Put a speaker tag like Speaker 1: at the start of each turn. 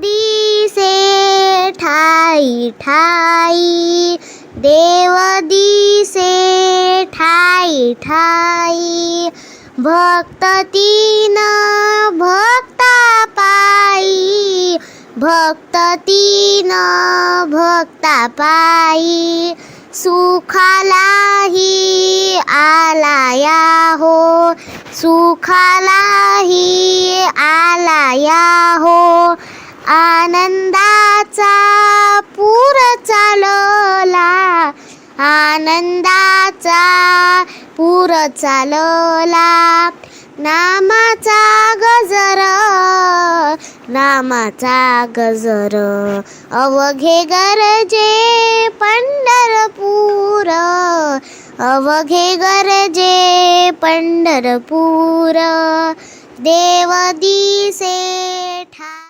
Speaker 1: दिसे ठाई ठाई, देव दिसे ठाई ठाई, भक्त तीन भक्ता पायी, भक्त तीन भक्ता पायी, सुखालाही आलाया हो, सुखालाही आलाया हो, आनंदाचा पूर चालला, आनंदाचा पूर चालला, नामाचा गजर, नामाचा गजर, अवघे गरजे पंढरपूर, अवघे गरजे पंढरपूर, देव दिसे ठाई.